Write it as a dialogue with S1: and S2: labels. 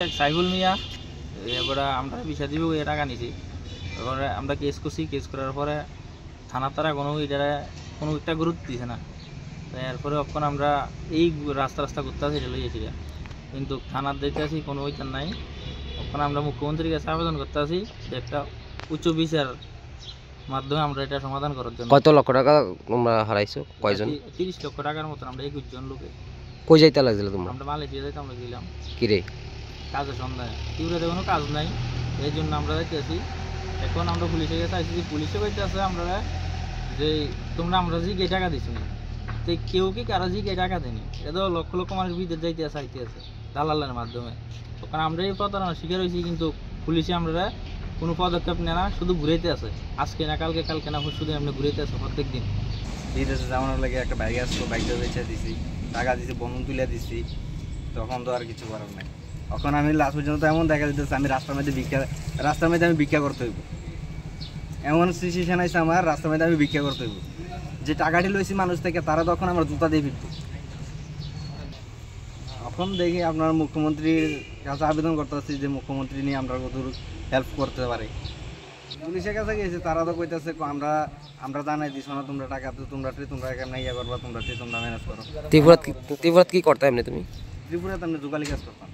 S1: সাইফুল মিয়া এবার আমরা বিষয় দিব এ টাকা নিছি। এবারে আমরা কেস করছি, কেস করার পরে থানার তারা কোনো একটা গুরুত্ব দিছে না। এরপরে এখন আমরা এই রাস্তা করতে আসি, এটা লইয়েছি, কিন্তু থানার দিতে আসি কোনো ওইখান নাই। এখন আমরা মুখ্যমন্ত্রীর কাছে আবেদন করতে আসি যে একটা উচ্চ বিচার মাধ্যমে আমরা এটা সমাধান করার জন্য।
S2: কত লক্ষ টাকা তোমরা হারাইছো? কয়জন?
S1: 30 লক্ষ টাকার মতন। আমরা 21 জন লোকে।
S2: কই যাইতে লাগছিল তোমরা?
S1: আমরা মালয়েশিয়া যাইতে আমরা গেলাম
S2: কি রে?
S1: কাজের সন্ধ্যায়, তীব্রতে কোনো কাজ নাই, এই জন্য আমরা যাইতেছি। এখন আমরা পুলিশে গেছে আইসি, পুলিশে বলতে আছে আমরা যে তোমরা আমরা যে টাকা দিচ্ছি না, তো কেউ কি কারো যে টাকা দেয়নি, এটা লক্ষ লক্ষ মানুষ বিদেশ যাইতে আছে, আইতে আছে দালালের মাধ্যমে। তখন আমরা এই প্রতারণার শিকার হয়েছি, কিন্তু পুলিশে আমরা কোনো পদক্ষেপ নেয় না, শুধু ঘুরাইতে আছে। আজকে না কালকে, কালকে না পরশু দিন আমরা ঘুরাইতে আছে প্রত্যেক দিন।
S3: বিদেশে যাওয়ানোর লাগে একটা বাইক আসতো, বাইকটা বেচে দিছি, টাকা দিছি, বন্ধন তুলে দিছি, তখন তো আর কিছু করার নাই। এখন আমি লাস্ট পর্যন্ত এমন দেখা দিতেছে আমি রাস্তার মধ্যে আমি ভিক্ষা করতে হইব, এমন সিচুয়েশন আছে আমার। রাস্তার মধ্যে আমি ভিক্ষা করতে হইব, যে টাকাটি লইছি মানুষ থেকে তারা তখন আমার জুতা দিয়ে ফিরত। এখন দেখি আপনার মুখ্যমন্ত্রীর কাছে আবেদন করতে হচ্ছে যে মুখ্যমন্ত্রী নিয়ে আমরা কত হেল্প করতে পারি। পুলিশের কাছে গেছে, তারা তো কইতেছে আমরা জানাই দিছ না, তোমরা টাকা তো তোমরা কেমন ইয়ে করবা, তোমরা ম্যানেজ করো।
S2: ত্রিপুরা কি করতে এমনি তুমি?
S3: ত্রিপুরাতে আমরা জোগালি কাজ করতাম।